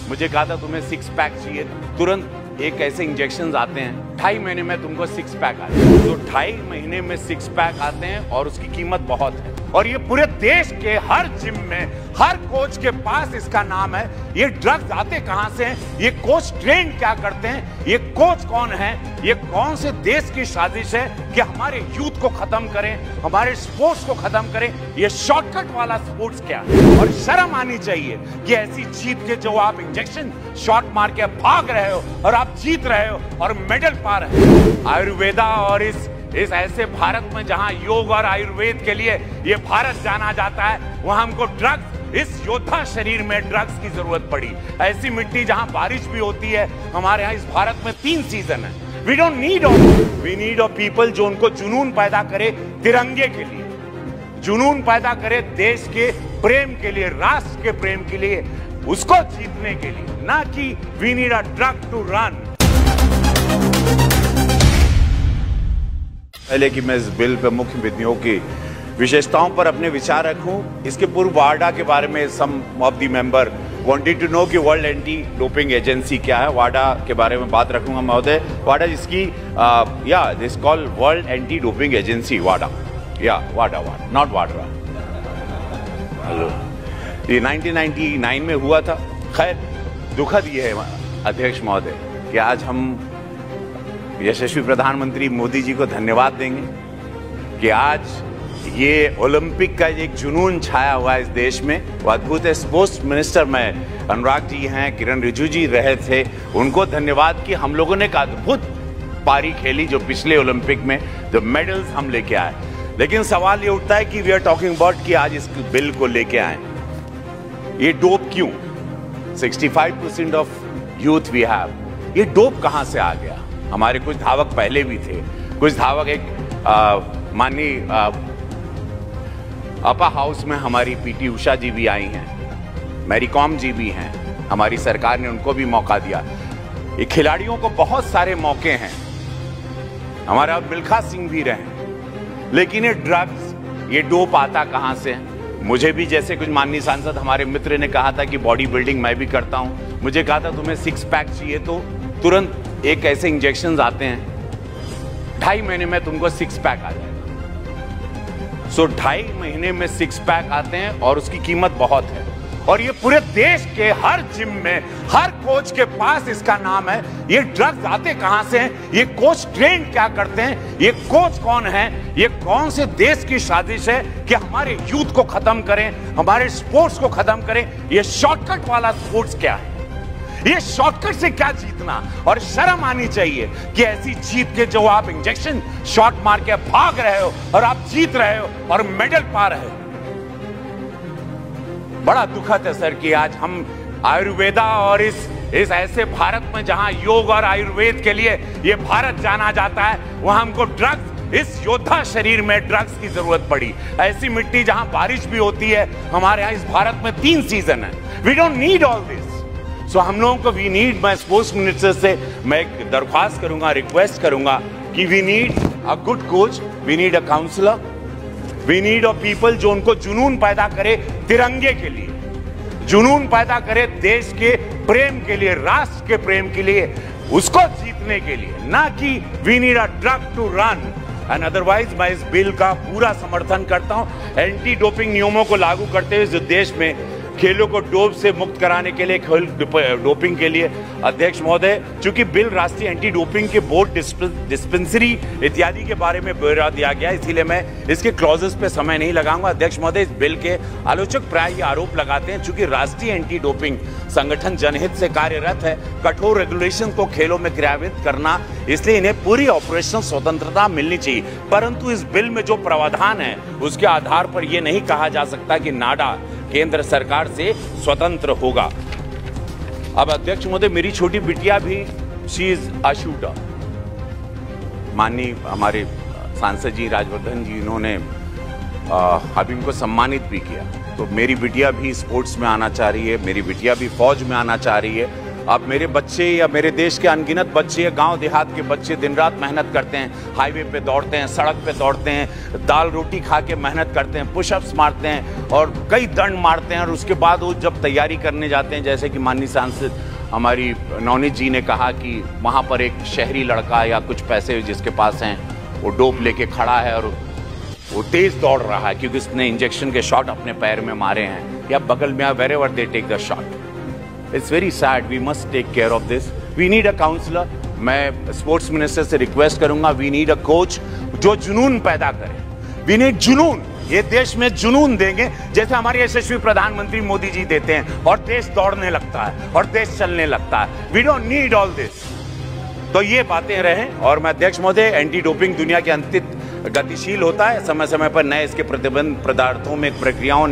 मुझे कहा था तुम्हें 6 पैक चाहिए, तुरंत एक ऐसे इंजेक्शन आते हैं 2.5 महीने में तुमको 6 पैक आते हैं। तो 2.5 महीने में 6 पैक आते हैं और उसकी कीमत बहुत है। और ये पूरे देश के हर जिम में हर कोच के पास इसका नाम है। ये ड्रग्स आते कहां से हैं, ये कोच ट्रेन क्या करते हैं, ये कोच कौन है, ये कौन से देश की साजिश है कि हमारे यूथ को खत्म करें, हमारे स्पोर्ट्स को खत्म करें। ये शॉर्टकट वाला स्पोर्ट्स क्या है? और शर्म आनी चाहिए कि ऐसी जीत के जो आप इंजेक्शन शॉट मार के भाग रहे हो और आप जीत रहे हो और मेडल पा रहे हो। आयुर्वेदा और इस ऐसे भारत में जहां योग और आयुर्वेद के लिए ये भारत जाना जाता है, वहां हमको ड्रग्स, इस योद्धा शरीर में ड्रग्स की जरूरत पड़ी। ऐसी मिट्टी जहां बारिश भी होती है, हमारे यहाँ इस भारत में 3 सीजन है। We don't need we need a people जो उनको जुनून पैदा करे तिरंगे के लिए, जुनून पैदा करे देश के प्रेम के लिए, राष्ट्र के प्रेम के लिए, उसको जीतने के लिए, ना कि we need a drug to run. पहले कि मैं इस बिल पर मुख्य बिंदुओं की विशेषताओं पर अपने विचार रखूं, इसके पूर्व वाडा के बारे में some of the member wanted to know कि वर्ल्ड एंटी डोपिंग एजेंसी क्या है। वाडा के बारे में बात रखूंगा महोदय। वाडा जिसकी this call world anti doping agency, Wada Wada not Vadra. Hello, ये 1999 में हुआ था। खैर, दुखद ये है अध्यक्ष महोदय कि आज हम यशस्वी प्रधानमंत्री मोदी जी को धन्यवाद देंगे कि आज ये ओलंपिक का एक जुनून छाया हुआ है इस देश में। वो अद्भुत है। स्पोर्ट्स मिनिस्टर में अनुराग जी हैं, किरण रिजिजू जी रहे थे, उनको धन्यवाद कि हम लोगों ने एक अद्भुत पारी खेली जो पिछले ओलंपिक में जो मेडल्स हम लेके आए। लेकिन सवाल ये उठता है कि वी आर टॉकिंग अबाउट कि आज इस बिल को लेके आए, ये डोप क्यों? 65% ऑफ यूथ वी हैव, ये डोप कहां से आ गया? हमारे कुछ धावक पहले भी थे, कुछ धावक एक माननीय अपर हाउस में हमारी पीटी उषा जी भी आई हैं, मैरी कॉम जी भी हैं, हमारी सरकार ने उनको भी मौका दिया। ये खिलाड़ियों को बहुत सारे मौके हैं, हमारा मिल्खा सिंह भी रहे। लेकिन ये ड्रग्स, ये डोप आता कहां से है? मुझे भी जैसे कुछ माननीय सांसद हमारे मित्र ने कहा था कि बॉडी बिल्डिंग मैं भी करता हूं, मुझे कहा था तुम्हें 6 पैक चाहिए, तो तुरंत एक ऐसे इंजेक्शन आते हैं 2.5 महीने में तुमको 6 पैक आ जाएगा। सो 2.5 महीने में 6 पैक आते हैं और उसकी कीमत बहुत है। और ये पूरे देश के हर जिम में हर कोच के पास इसका नाम है। ये ड्रग्स आते कहां से हैं, ये कोच ट्रेन क्या करते हैं, ये कोच कौन है, ये कौन से देश की साजिश है कि हमारे यूथ को खत्म करें, हमारे स्पोर्ट्स को खत्म करें। ये शॉर्टकट वाला स्पोर्ट्स क्या है? ये शॉर्टकट से क्या जीतना? और शर्म आनी चाहिए कि ऐसी जीत के जो आप इंजेक्शन शॉट मार के भाग रहे हो और आप जीत रहे हो और मेडल पा रहे हो। बड़ा दुखद है सर कि आज हम आयुर्वेदा और इस ऐसे भारत में जहां योग और आयुर्वेद के लिए ये भारत जाना जाता है, वहां हमको ड्रग्स, इस योद्धा शरीर में ड्रग्स की जरूरत पड़ी। ऐसी मिट्टी जहां बारिश भी होती है, हमारे यहाँ इस भारत में 3 सीजन है। We don't need all this. So हम लोगों को वी नीड, मैं स्पोर्ट्स मिनिस्टर से मैं एक दरख्वास्त करूंगा, रिक्वेस्ट करूंगा कि we need a good coach, we need a counsellor, we need a people जो उनको जुनून पैदा करे तिरंगे के लिए, जुनून पैदा करे देश के प्रेम के लिए, राष्ट्र के प्रेम के लिए, उसको जीतने के लिए, ना कि we need a drug to run. And otherwise मैं इस बिल का पूरा समर्थन करता हूं। एंटी डोपिंग नियमों को लागू करते हुए जो देश में खेलों को डोप से मुक्त कराने के लिए, खेल डोपिंग के लिए, अध्यक्ष महोदय, चूंकि बिल राष्ट्रीय एंटी डोपिंग के बोर्ड, डिस्पेंसरी इत्यादि के बारे में ब्यौरा दिया गया, इसीलिए मैं इसके क्लॉजेस पे समय नहीं लगाऊंगा। अध्यक्ष महोदय, इस बिल के आलोचक प्राय ये आरोप लगाते हैं चूंकि राष्ट्रीय एंटी डोपिंग संगठन जनहित से कार्यरत है, कठोर रेगुलेशन को खेलों में क्रियान्वित करना, इसलिए इन्हें पूरी ऑपरेशनल स्वतंत्रता मिलनी चाहिए। परंतु इस बिल में जो प्रावधान है उसके आधार पर यह नहीं कहा जा सकता कि नाडा केंद्र सरकार से स्वतंत्र होगा। अब अध्यक्ष महोदय, मेरी छोटी बिटिया भी शी इज अ शूटर। माननीय हमारे सांसद जी राजवर्धन जी, इन्होंने अभी इनको सम्मानित भी किया। तो मेरी बिटिया भी स्पोर्ट्स में आना चाह रही है, मेरी बिटिया भी फौज में आना चाह रही है। अब मेरे बच्चे या मेरे देश के अनगिनत बच्चे या गांव देहात के बच्चे दिन रात मेहनत करते हैं, हाईवे पे दौड़ते हैं, सड़क पे दौड़ते हैं, दाल रोटी खा के मेहनत करते हैं, पुशअप्स मारते हैं और कई दंड मारते हैं, और उसके बाद वो जब तैयारी करने जाते हैं, जैसे कि माननीय सांसद हमारी नवनीत जी ने कहा कि वहाँ पर एक शहरी लड़का या कुछ पैसे जिसके पास हैं वो डोप लेके खड़ा है और वो तेज दौड़ रहा है क्योंकि उसने इंजेक्शन के शॉट अपने पैर में मारे हैं या बगल में, wherever they take the shot. It's very sad. We must take care of this. We need a counsellor. मैं स्पोर्ट्स मिनिस्टर से रिक्वेस्ट करूंगा, वी नीड अ कोच जो जुनून पैदा करे. वी नीड जुनून. ये देश में जुनून देंगे जैसे हमारे यशस्वी प्रधानमंत्री मोदी जी देते हैं और देश दौड़ने लगता है और देश चलने लगता है. We don't need all this. तो ये बातें रहें. और मैं अध्यक्ष महोदय, एंटी डोपिंग दुनिया के अंतिम गतिशील होता है, समय समय पर नए इसके प्रतिबंध पदार्थों में प्रक्रियाओं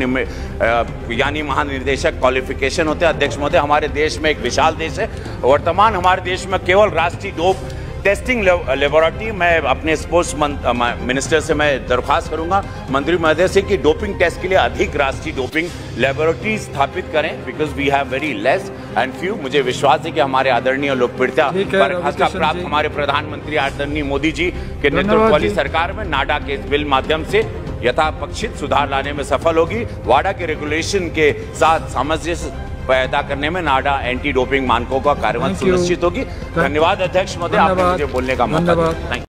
यानी महानिदेशक क्वालिफिकेशन होते हैं. अध्यक्ष महोदय, हमारे देश में एक विशाल देश है. वर्तमान हमारे देश में केवल राष्ट्रीय डोप टेस्टिंग लेबोरेटरी, मैं अपने स्पोर्ट्स मिनिस्टर से मैं दरख्वास्त करूंगा मंत्री महोदय से कि डोपिंग टेस्ट के लिए अधिक राष्ट्रीय डोपिंग लेबोरेटरी स्थापित करें, because we have very less and few. मुझे विश्वास है कि हमारे आदरणीय लोकप्रियता का प्राप्त हमारे प्रधानमंत्री आदरणीय मोदी जी के नेतृत्व वाली सरकार में नाडा के इस बिल माध्यम से यथापेक्षित सुधार लाने में सफल होगी. वाडा के रेगुलेशन के साथ सामंजस्य पैदा करने में नाडा एंटी डोपिंग मानकों का कार्यान्वयन सुनिश्चित होगी. धन्यवाद अध्यक्ष महोदय, आपने मुझे बोलने का मौका दिया.